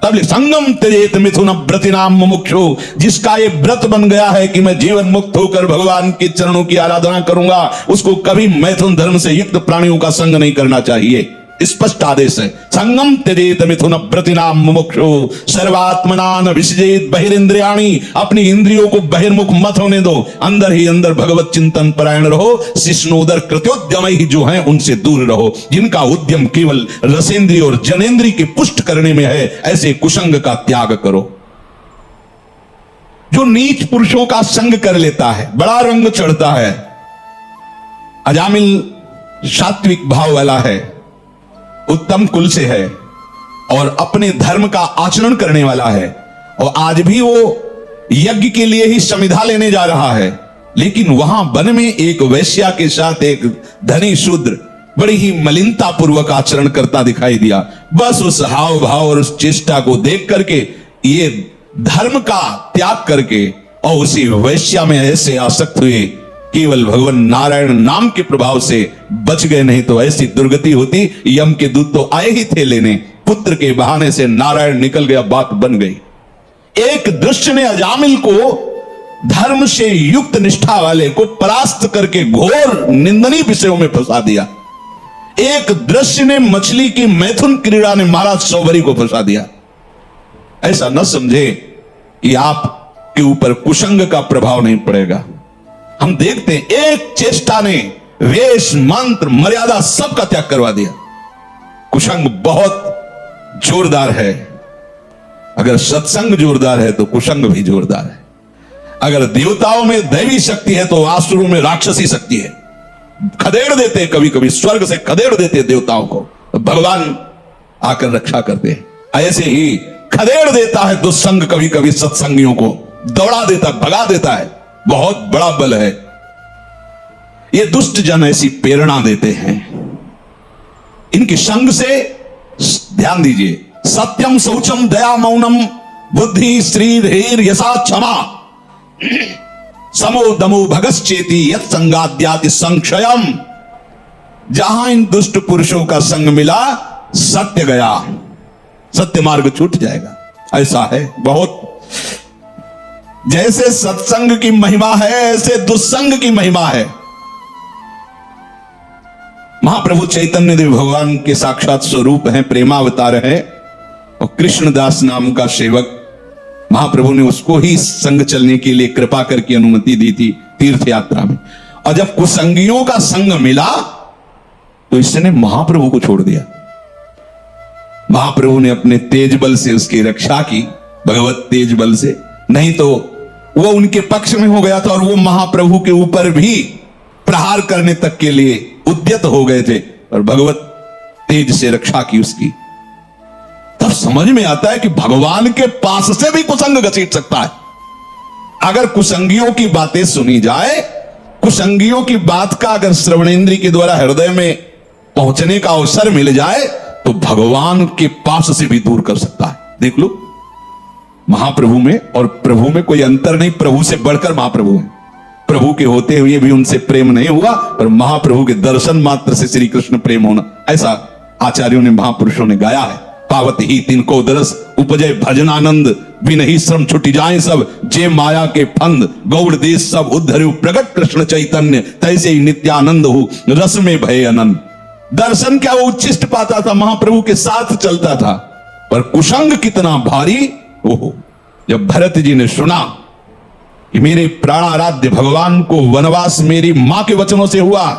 तब संगम त्यजेत मिथुन व्रतिनाम मुमुक्षु, जिसका ये व्रत बन गया है कि मैं जीवन मुक्त होकर भगवान के चरणों की आराधना करूंगा, उसको कभी मैथुन धर्म से युक्त प्राणियों का संग नहीं करना चाहिए। स्पष्ट आदेश है, संगम त्यजेत मिथुन व्रतिनाम मुमुक्षु सर्वात्मनान विसृजेत बहिरिंद्रियाणि। अपनी इंद्रियों को बहिर्मुख मत होने दो, अंदर ही अंदर भगवत चिंतन परायण रहो। शिष्णोदर कृत्योद्यमई जो हैं उनसे दूर रहो, जिनका उद्यम केवल रसेंद्रिय और जनेंद्रिय की पुष्ट करने में है, ऐसे कुसंग का त्याग करो। जो नीच पुरुषों का संग कर लेता है बड़ा रंग चढ़ता है। अजामिल सात्विक भाव वाला है, उत्तम कुल से है और अपने धर्म का आचरण करने वाला है, और आज भी वो यज्ञ के लिए ही समिधा लेने जा रहा है। लेकिन वहां वन में एक वैश्या के साथ एक धनी शूद्र बड़ी ही मलिनता पूर्वक आचरण करता दिखाई दिया। बस उस हाव भाव और उस चेष्टा को देख करके ये धर्म का त्याग करके और उसी वैश्या में ऐसे आसक्त हुए, केवल भगवान नारायण नाम के प्रभाव से बच गए, नहीं तो ऐसी दुर्गति होती। यम के दूत तो आए ही थे लेने, पुत्र के बहाने से नारायण निकल गया, बात बन गई। एक दृश्य ने अजामिल को, धर्म से युक्त निष्ठा वाले को परास्त करके घोर निंदनीय विषयों में फंसा दिया। एक दृश्य ने, मछली की मैथुन क्रीड़ा ने महाराज शोभरी को फंसा दिया। ऐसा न समझे कि आपके ऊपर कुसंग का प्रभाव नहीं पड़ेगा। हम देखते हैं एक चेष्टा ने वेश, मंत्र, मर्यादा सबका त्याग करवा दिया। कुसंग बहुत जोरदार है। अगर सत्संग जोरदार है तो कुसंग भी जोरदार है। अगर देवताओं में दैवी शक्ति है तो आसुरों में राक्षसी शक्ति है। खदेड़ देते कभी कभी, स्वर्ग से खदेड़ देते देवताओं को, तो भगवान आकर रक्षा करते हैं। ऐसे ही खदेड़ देता है दुस्संग कभी कभी सत्संगियों को, दौड़ा देता, भगा देता है। बहुत बड़ा बल है। ये दुष्ट जन ऐसी प्रेरणा देते हैं। इनके संग से ध्यान दीजिए, सत्यम शौचम दया मौनम बुद्धि श्री धीर यशा क्षमा समो दमो भगश्चेति यत् संगाद्याति संक्षयम। जहां इन दुष्ट पुरुषों का संग मिला, सत्य गया, सत्य मार्ग छूट जाएगा। ऐसा है बहुत। जैसे सत्संग की महिमा है ऐसे दुस्संग की महिमा है। महाप्रभु चैतन्य देव भगवान के साक्षात स्वरूप हैं, प्रेमावतार है, और कृष्णदास नाम का सेवक, महाप्रभु ने उसको ही संग चलने के लिए कृपा करके अनुमति दी थी तीर्थ यात्रा में। और जब कुसंगियों का संग मिला तो इसने महाप्रभु को छोड़ दिया। महाप्रभु ने अपने तेज बल से उसकी रक्षा की, भगवत तेज बल से, नहीं तो वो उनके पक्ष में हो गया था और वो महाप्रभु के ऊपर भी प्रहार करने तक के लिए उद्यत हो गए थे, और भगवत तेज से रक्षा की उसकी। तब समझ में आता है कि भगवान के पास से भी कुसंग घसीट सकता है। अगर कुसंगियों की बातें सुनी जाए, कुसंगियों की बात का अगर श्रवणेंद्रिय के द्वारा हृदय में पहुंचने का अवसर मिल जाए तो भगवान के पास से भी दूर कर सकता है। देख लो, महाप्रभु में और प्रभु में कोई अंतर नहीं, प्रभु से बढ़कर महाप्रभु है। प्रभु के होते हुए भी उनसे प्रेम नहीं हुआ, पर महाप्रभु के दर्शन मात्र से श्री कृष्ण प्रेम होना, ऐसा आचार्यों ने, महापुरुषों ने गाया है। पावत ही तिनको दरस उपजय भजनानंद, बिनहि श्रम छुटी जाए सब, जे माया के फंद गौड़ देश सब उद्धरु, प्रगट कृष्ण चैतन्य तैसे ही नित्यानंद हो, रस में भय अनंत। दर्शन क्या वो उच्छिष्ट पाता था, महाप्रभु के साथ चलता था, पर कुसंग कितना भारी। ओहो, जब भरत जी ने सुना कि मेरे प्राणाराध्य भगवान को वनवास मेरी मां के वचनों से हुआ,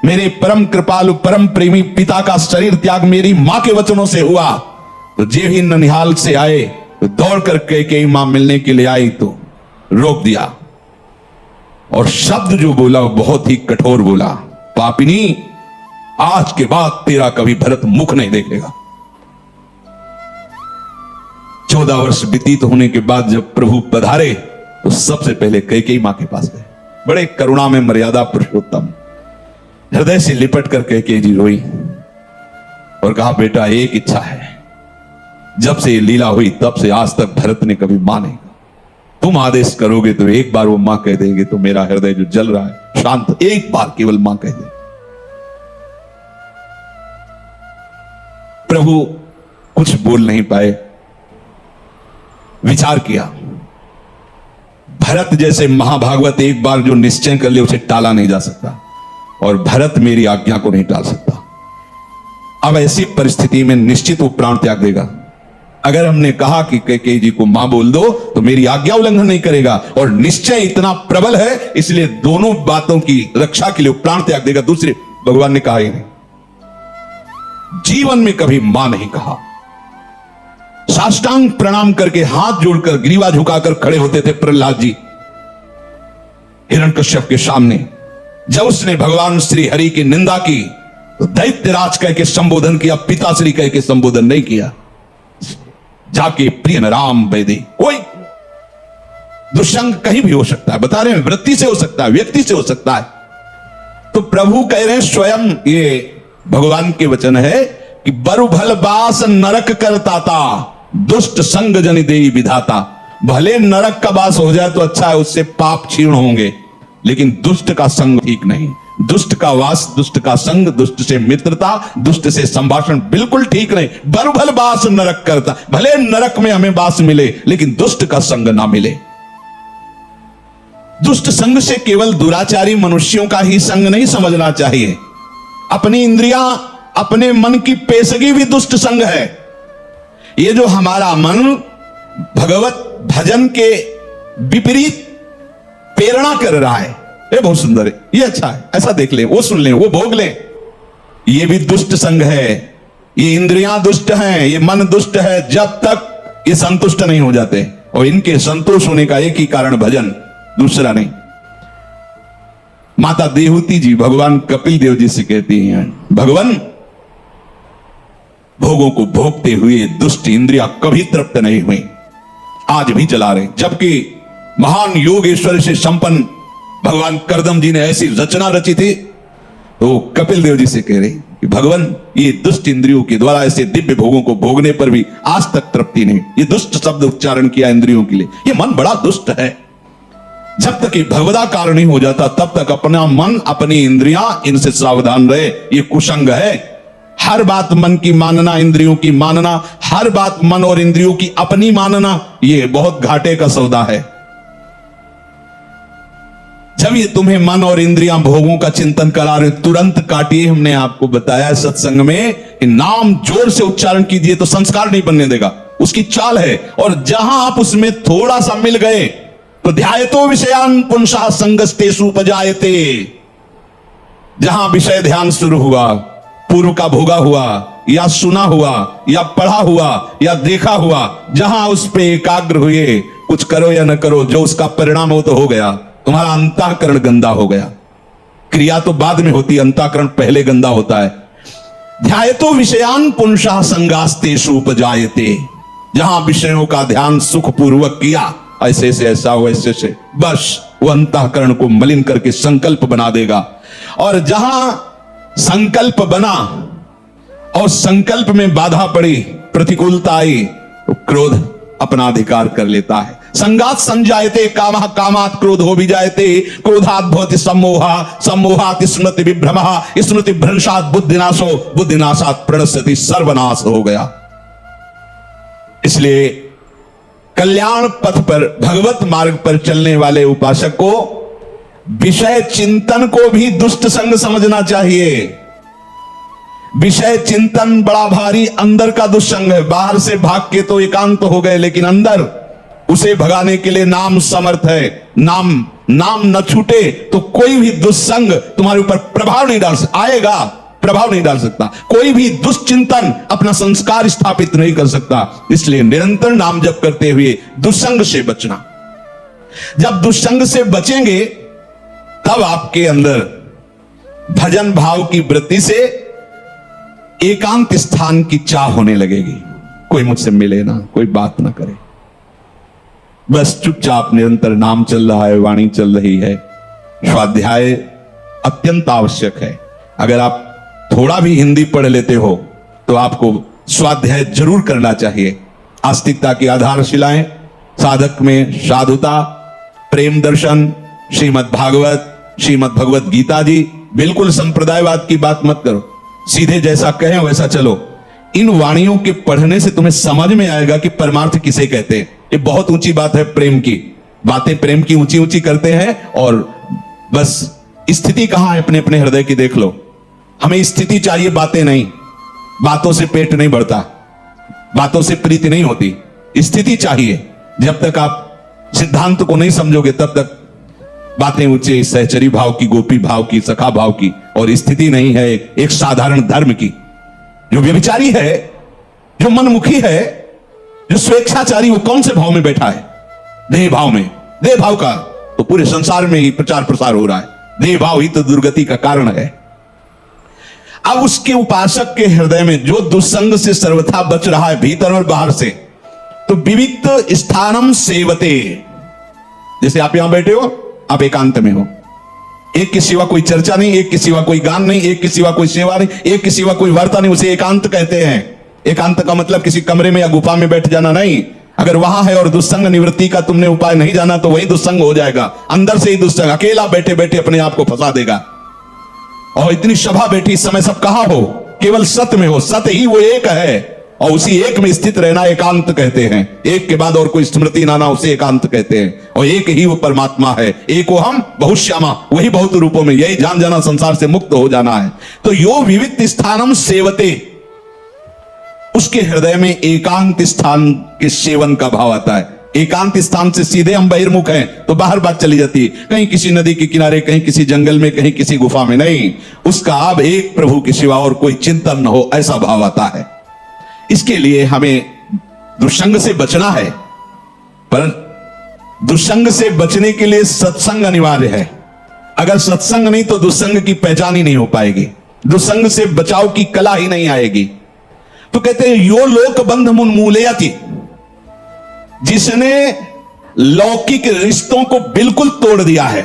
मेरे परम कृपालु परम प्रेमी पिता का शरीर त्याग मेरी मां के वचनों से हुआ, तो जे ही ननिहाल से आए तो दौड़ कर कैकेयी मां मिलने के लिए आई तो रोक दिया, और शब्द जो बोला वो बहुत ही कठोर बोला, पापिनी आज के बाद तेरा कभी भरत मुख नहीं देखेगा। 14 वर्ष व्यतीत होने के बाद जब प्रभु पधारे तो सबसे पहले कैकेयी मां के पास गए। बड़े करुणा में मर्यादा पुरुषोत्तम हृदय से लिपट कर कैकेयी जी रोई और कहा, बेटा एक इच्छा है, जब से ये लीला हुई तब से आज तक भरत ने कभी मां नहीं कहा, तुम आदेश करोगे तो एक बार वो मां कह देंगे तो मेरा हृदय जो जल रहा है शांत, एक बार केवल मां कह दे। प्रभु कुछ बोल नहीं पाए, विचार किया। भरत जैसे महाभागवत एक बार जो निश्चय कर ले उसे टाला नहीं जा सकता, और भरत मेरी आज्ञा को नहीं टाल सकता। अब ऐसी परिस्थिति में निश्चित वो प्राण त्याग देगा। अगर हमने कहा कि कैकेयी जी को मां बोल दो तो मेरी आज्ञा उल्लंघन नहीं करेगा, और निश्चय इतना प्रबल है इसलिए दोनों बातों की रक्षा के लिए प्राण त्याग देगा। दूसरे भगवान ने कहा ही नहीं, जीवन में कभी मां नहीं कहा। साष्टांग प्रणाम करके हाथ जोड़कर ग्रीवा झुकाकर खड़े होते थे प्रहलाद जी हिरण्यकश्यप के सामने। जब उसने भगवान श्री हरि की निंदा की तो दैत्यराज कह के संबोधन किया, पिताश्री कह के संबोधन नहीं किया। जाके प्रिय राम वैदे, कोई दुष्संग कहीं भी हो सकता है, बता रहे हैं, वृत्ति से हो सकता है, व्यक्ति से हो सकता है। तो प्रभु कह रहे हैं, स्वयं ये भगवान के वचन है कि बरु भल बास नरक करताता, दुष्ट संग जन देई विधाता। भले नरक का वास हो जाए तो अच्छा है, उससे पाप क्षीण होंगे, लेकिन दुष्ट का संग ठीक नहीं। दुष्ट का वास, दुष्ट का संग, दुष्ट से मित्रता, दुष्ट से संभाषण बिल्कुल ठीक नहीं। बरु भल बास नरक करता, भले नरक में हमें वास मिले लेकिन दुष्ट का संग ना मिले। दुष्ट संग से केवल दुराचारी मनुष्यों का ही संग नहीं समझना चाहिए। अपनी इंद्रियां, अपने मन की पेशगी भी दुष्ट संग है। ये जो हमारा मन भगवत भजन के विपरीत प्रेरणा कर रहा है, ये बहुत सुंदर है, ये अच्छा है, ऐसा देख ले, वो सुन ले, वो भोग ले, ये भी दुष्ट संग है। ये इंद्रियां दुष्ट हैं, ये मन दुष्ट है, जब तक ये संतुष्ट नहीं हो जाते। और इनके संतोष होने का एक ही कारण भजन, दूसरा नहीं। माता देवहूति जी भगवान कपिल देव जी से कहती हैं, भगवान भोगों को भोगते हुए दुष्ट इंद्रियां कभी तृप्त नहीं हुई, आज भी चला रहे। जबकि महान योगेश्वर से संपन्न भगवान करदम जी ने ऐसी रचना रची थी, तो कपिल देव जी से कह रहे कि भगवान ये दुष्ट इंद्रियों के द्वारा ऐसे दिव्य भोगों को भोगने पर भी आज तक तृप्ति नहीं। ये दुष्ट शब्द उच्चारण किया इंद्रियों के लिए, ये मन बड़ा दुष्ट है। जब तक ये भगवदाकार नहीं हो जाता तब तक अपना मन, अपनी इंद्रियां, इनसे सावधान रहे। ये कुसंग है। हर बात मन की मानना, इंद्रियों की मानना, हर बात मन और इंद्रियों की अपनी मानना, ये बहुत घाटे का सौदा है। जब ये तुम्हें मन और इंद्रियां भोगों का चिंतन करा रहे, तुरंत काटिए। हमने आपको बताया सत्संग में, नाम जोर से उच्चारण कीजिए तो संस्कार नहीं बनने देगा, उसकी चाल है। और जहां आप उसमें थोड़ा सा मिल गए तो ध्यायतो विषयान पुंसा संगस्तेषु उपजायते। जहां विषय ध्यान शुरू हुआ, पूर्व का भोगा हुआ या सुना हुआ या पढ़ा हुआ या देखा हुआ, जहां उस पे एकाग्र हुए, कुछ करो या न करो, जो उसका परिणाम हो तो हो गया। तुम्हारा अंतःकरण गंदा हो गया। क्रिया तो बाद में होती, अंतःकरण पहले गंदा होता है। ध्यायतो विषयान पुंसा संगास्तेषु उपजायते। जहां विषयों का ध्यान सुखपूर्वक किया, ऐसे से ऐसा, वैसे से, बस वो अंतःकरण को मलिन करके संकल्प बना देगा। और जहां संकल्प बना और संकल्प में बाधा पड़ी, प्रतिकूलता आई, तो क्रोध अपना अधिकार कर लेता है। संगात संजायते कामः, कामात् क्रोधो विजायते, क्रोधात् भवति सम्मोहः, सम्मोहात् स्मृति विभ्रमः, स्मृति भ्रंशात् बुद्धिनाशो, बुद्धिनाशात् प्रणश्यति, सर्वनाश हो गया। इसलिए कल्याण पथ पर, भगवत मार्ग पर चलने वाले उपासक को विषय चिंतन को भी दुष्ट संग समझना चाहिए। विषय चिंतन बड़ा भारी अंदर का दुष्संग है। बाहर से भाग के तो एकांत हो गए, लेकिन अंदर उसे भगाने के लिए नाम समर्थ है। नाम न छूटे तो कोई भी दुष्संग तुम्हारे ऊपर प्रभाव नहीं डाल सकता, आएगा प्रभाव नहीं डाल सकता। कोई भी दुष्चिंतन अपना संस्कार स्थापित नहीं कर सकता। इसलिए निरंतर नाम जप करते हुए दुष्संग से बचना। जब दुष्संग से बचेंगे तब आपके अंदर भजन भाव की वृत्ति से एकांत स्थान की चाह होने लगेगी। कोई मुझसे मिले ना, कोई बात ना करे, बस चुपचाप निरंतर नाम चल रहा है, वाणी चल रही है। स्वाध्याय अत्यंत आवश्यक है। अगर आप थोड़ा भी हिंदी पढ़ लेते हो तो आपको स्वाध्याय जरूर करना चाहिए। आस्तिकता की आधारशिलाएं, साधक में साधुता, प्रेम दर्शन, श्रीमद् भागवत, श्रीमद् भगवत गीता जी। बिल्कुल संप्रदायवाद की बात मत करो, सीधे जैसा कहें वैसा चलो। इन वाणियों के पढ़ने से तुम्हें समझ में आएगा कि परमार्थ किसे कहते हैं। ये बहुत ऊंची बात है, प्रेम की बातें प्रेम की ऊंची ऊंची करते हैं, और बस स्थिति कहां है अपने अपने हृदय की देख लो। हमें स्थिति चाहिए, बातें नहीं। बातों से पेट नहीं बढ़ता, बातों से प्रीति नहीं होती, स्थिति चाहिए। जब तक आप सिद्धांत को नहीं समझोगे तब तक बातें ऊंचे सहचरी भाव की, गोपी भाव की, सखा भाव की, और स्थिति नहीं है एक साधारण धर्म की। जो व्यभिचारी है, जो मनमुखी है, जो स्वेच्छाचारी, वो कौन से भाव में बैठा है? देह भाव में। देह भाव का तो पूरे संसार में ही प्रचार प्रसार हो रहा है। देह भाव ही तो दुर्गति का कारण है। अब उसके उपासक के हृदय में जो दुस्संग से सर्वथा बच रहा है, भीतर और बाहर से, तो विविक्त स्थानम सेवते। जैसे आप यहां बैठे हो, आप एकांत में हो, एक के सिवा कोई चर्चा नहीं, एक के सिवा कोई गान नहीं, एक के सिवा कोई सेवा नहीं, एक के सिवा कोई वार्ता नहीं, उसे एकांत कहते हैं। एकांत का मतलब किसी कमरे में या गुफा में बैठ जाना नहीं। अगर वहां है और दुस्संग निवृत्ति का तुमने उपाय नहीं जाना तो वही दुस्संग हो जाएगा। अंदर से ही दुस्संग अकेला बैठे बैठे अपने आप को फंसा देगा। और इतनी सभा बैठी, इस समय सब कहां हो? केवल सत्य में हो। सत्य ही वो एक है, और उसी एक में स्थित रहना एकांत कहते हैं। एक के बाद और कोई स्मृति ना ना, उसे एकांत कहते हैं। और एक ही वो परमात्मा है। एक वो हम, बहुश्यामा, वही बहुत रूपों में, यही जान जाना, संसार से मुक्त हो जाना है। तो यो विविक्त स्थानम सेवते, उसके हृदय में एकांत स्थान के सेवन का भाव आता है। एकांत स्थान से सीधे हम बहिर्मुख हैं तो बाहर बात चली जाती है, कहीं किसी नदी के किनारे, कहीं किसी जंगल में, कहीं किसी गुफा में। नहीं, उसका अब एक प्रभु के सिवा और कोई चिंतन न हो, ऐसा भाव आता है। इसके लिए हमें दुष्संग से बचना है, पर दुष्संग से बचने के लिए सत्संग अनिवार्य है। अगर सत्संग नहीं तो दुष्संग की पहचान ही नहीं हो पाएगी, दुष्संग से बचाव की कला ही नहीं आएगी। तो कहते हैं यो लोक बंध उन्मूलयति, जिसने लौकिक रिश्तों को बिल्कुल तोड़ दिया है।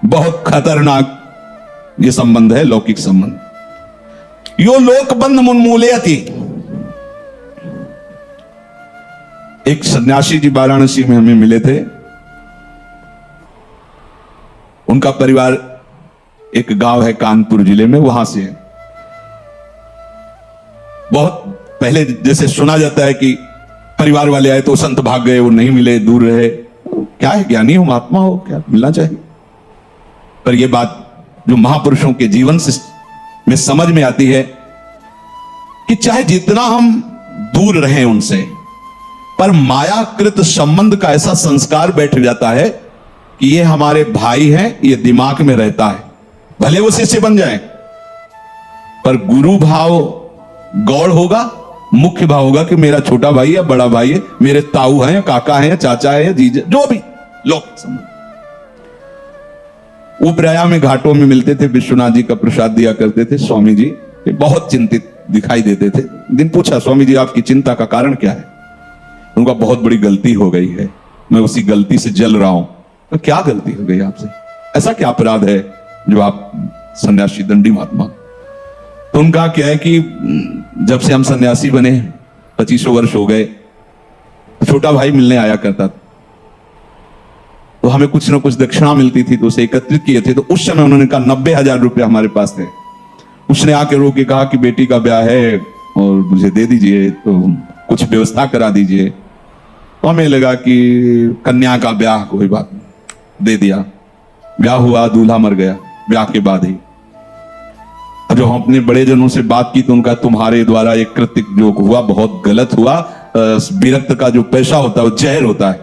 बहुत खतरनाक ये संबंध है, लौकिक संबंध। यो लोक बंध उन्मूलयति। एक सन्यासी जी वाराणसी में हमें मिले थे। उनका परिवार एक गांव है कानपुर जिले में, वहां से है। बहुत पहले जैसे सुना जाता है कि परिवार वाले आए तो संत भाग गए, वो नहीं मिले, दूर रहे। क्या है, ज्ञानी हो, महात्मा हो, क्या मिलना चाहिए। पर यह बात जो महापुरुषों के जीवन से में समझ में आती है कि चाहे जितना हम दूर रहें उनसे, पर मायाकृत संबंध का ऐसा संस्कार बैठ जाता है कि ये हमारे भाई हैं, ये दिमाग में रहता है। भले वो शिष्य बन जाए, पर गुरु भाव गौड़ होगा, मुख्य भाव होगा कि मेरा छोटा भाई है, बड़ा भाई है, मेरे ताऊ हैं, काका हैं, चाचा है, जीजा, जो भी लोग संबंध। वो प्रयाग में घाटों में मिलते थे, विश्वनाथ जी का प्रसाद दिया करते थे। स्वामी जी बहुत चिंतित दिखाई देते थे। दिन पूछा, स्वामी जी आपकी चिंता का कारण क्या है? उनका बहुत बड़ी गलती हो गई है, मैं उसी गलती से जल रहा हूं। तो क्या गलती हो गई आपसे, ऐसा क्या अपराध है जो आप सन्यासी दंडी महात्मा? तो उनका क्या है कि जब से हम सन्यासी बने 25 वर्ष हो गए, छोटा भाई मिलने आया करता था, तो हमें कुछ ना कुछ दक्षिणा मिलती थी, तो उसे एकत्रित किए थे। तो उस समय उन्होंने कहा 90,000 रुपये हमारे पास थे। उसने आके रो के कहा कि बेटी का ब्याह है और मुझे दे दीजिए, तो कुछ व्यवस्था करा दीजिए। तो हमें लगा कि कन्या का ब्याह कोई बात नहीं, दे दिया। ब्याह हुआ, दूल्हा मर गया ब्याह के बाद ही। जो हम अपने बड़े जनों से बात की तो उनका तुम्हारे द्वारा एक कृत्य जो हुआ बहुत गलत हुआ। विरक्त का जो पैसा होता है वो जहर होता है,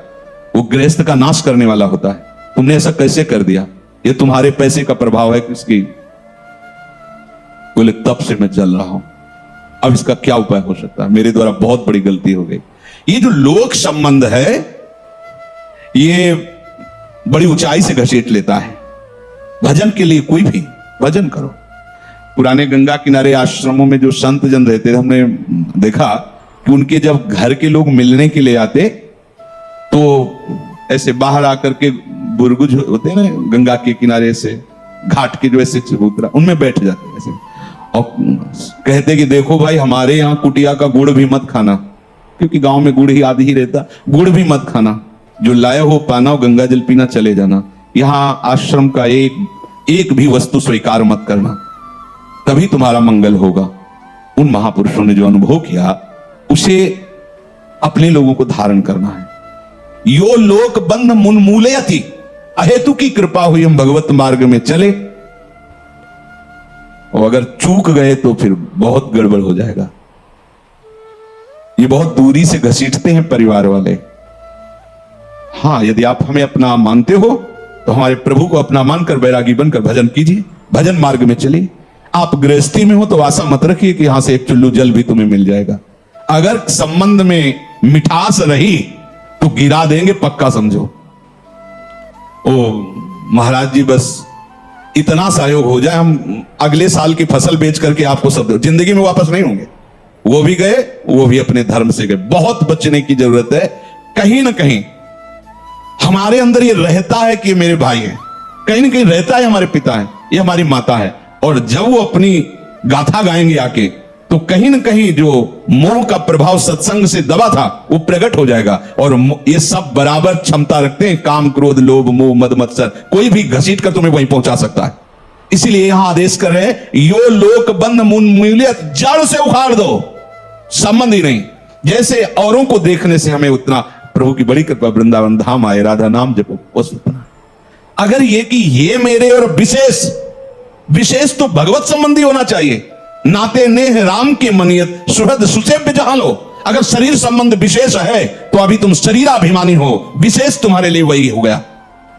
वो गृहस्थ का नाश करने वाला होता है। तुमने ऐसा कैसे कर दिया, ये तुम्हारे पैसे का प्रभाव है किसकी? बोले तब से मैं जल रहा हूं, अब इसका क्या उपाय हो सकता है? मेरे द्वारा बहुत बड़ी गलती हो गई। ये जो लोक संबंध है ये बड़ी ऊंचाई से घसीट लेता है। भजन के लिए कोई भी भजन करो। पुराने गंगा किनारे आश्रमों में जो संत जन रहते थे, हमने देखा कि उनके जब घर के लोग मिलने के लिए आते तो ऐसे बाहर आकर के बुर्गुज होते ना गंगा के किनारे से, घाट के जो ऐसे चबूतरा, उनमें बैठ जाते ऐसे और कहते कि देखो भाई हमारे यहाँ कुटिया का गुड़ भी मत खाना, क्योंकि गांव में गुड़ ही आदि ही रहता, गुड़ भी मत खाना, जो लाया हो पाना, गंगा जल पीना, चले जाना। यहाँ आश्रम का एक भी वस्तु स्वीकार मत करना, तभी तुम्हारा मंगल होगा। उन महापुरुषों ने जो अनुभव किया उसे अपने लोगों को धारण करना है। यो लोक बंध मुन्मूलयति, अहेतु की कृपा हुई हम भगवत मार्ग में चले, और अगर चूक गए तो फिर बहुत गड़बड़ हो जाएगा। ये बहुत दूरी से घसीटते हैं परिवार वाले। हाँ, यदि आप हमें अपना मानते हो तो हमारे प्रभु को अपना मानकर बैरागी बनकर भजन कीजिए, भजन मार्ग में चलिए। आप गृहस्थी में हो तो आशा मत रखिए कि यहां से एक चुल्लू जल भी तुम्हें मिल जाएगा। अगर संबंध में मिठास रही तो गिरा देंगे, पक्का समझो। ओ महाराज जी बस इतना सहयोग हो जाए, हम अगले साल की फसल बेच करके आपको सब जिंदगी में वापस नहीं होंगे। वो भी गए, वो भी अपने धर्म से गए। बहुत बचने की जरूरत है। कहीं ना कहीं हमारे अंदर ये रहता है कि मेरे भाई हैं, कहीं ना कहीं रहता है हमारे पिता हैं, ये हमारी माता है। और जब वो अपनी गाथा गाएंगे आके तो कहीं ना कहीं जो मोह का प्रभाव सत्संग से दबा था वो प्रकट हो जाएगा। और ये सब बराबर क्षमता रखते हैं, काम क्रोध लोभ मोह मद मत्सर, कोई भी घसीट कर तुम्हें वहीं पहुंचा सकता है। इसीलिए यहां आदेश कर रहे हैं, यो लोक बंध मुन्मूलयति, जड़ से उखाड़ दो, संबंध ही नहीं। जैसे औरों को देखने से हमें उतना, प्रभु की बड़ी कृपा, वृंदावन धाम आए, राधा नाम जपो, उतना। अगर ये कि ये मेरे और विशेष तो भगवत संबंधी होना चाहिए। नाते नेह राम के मनियत, सुहृद सुसेव्य जहां लो। अगर शरीर संबंध विशेष है तो अभी तुम शरीराभिमानी हो, विशेष तुम्हारे लिए वही हो गया।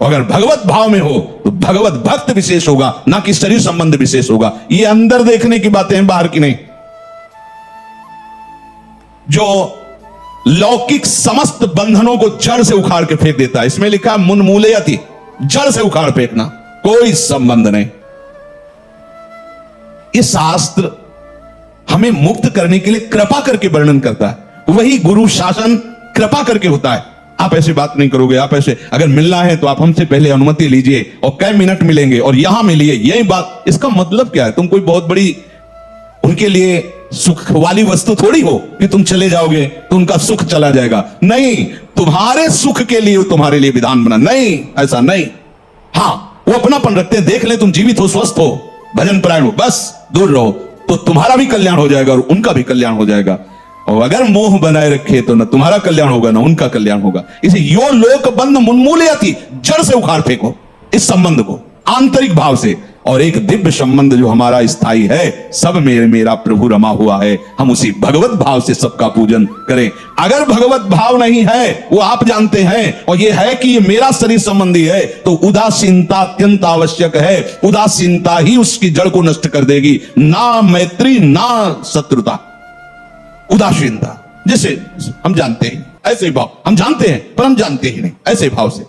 अगर भगवत भाव में हो तो भगवत भक्त विशेष होगा, ना कि शरीर संबंध विशेष होगा। ये अंदर देखने की बातें हैं, बाहर की नहीं। जो लौकिक समस्त बंधनों को जड़ से उखाड़ के फेंक देता है, इसमें लिखा है मुन्मूलयति, जड़ से उखाड़ फेंकना, कोई संबंध नहीं। ये शास्त्र हमें मुक्त करने के लिए कृपा करके वर्णन करता है। वही गुरु शासन कृपा करके होता है। आप ऐसी बात नहीं करोगे, आप ऐसे अगर मिलना है तो आप हमसे पहले अनुमति लीजिए और कई मिनट मिलेंगे और यहां मिलिए, यही बात। इसका मतलब क्या है? तुम कोई बहुत बड़ी उनके लिए सुख वाली वस्तु थोड़ी हो कि तुम चले जाओगे तो उनका सुख चला जाएगा। नहीं, तुम्हारे सुख के लिए तुम्हारे लिए विधान बना, नहीं ऐसा नहीं। हाँ, वो अपनापन रखते हैं, देख ले तुम जीवित हो, स्वस्थ हो, भजन परायण हो, बस दूर रहो तो तुम्हारा भी कल्याण हो जाएगा और उनका भी कल्याण हो जाएगा। और अगर मोह बनाए रखे तो ना तुम्हारा कल्याण होगा ना उनका कल्याण होगा। इसे यो लोक बंध मुन्मूलयति, जड़ से उखाड़ फेंको इस संबंध को आंतरिक भाव से। और एक दिव्य संबंध जो हमारा स्थायी है, सब मेरा प्रभु रमा हुआ है, हम उसी भगवत भाव से सबका पूजन करें। अगर भगवत भाव नहीं है, वो आप जानते हैं, और ये है कि ये मेरा शरीर संबंधी है, तो उदासीनता अत्यंत आवश्यक है। उदासीनता ही उसकी जड़ को नष्ट कर देगी, ना मैत्री ना शत्रुता। उदासीनता, जैसे हम जानते हैं ऐसे भाव, हम जानते हैं पर हम जानते ही नहीं, ऐसे भाव से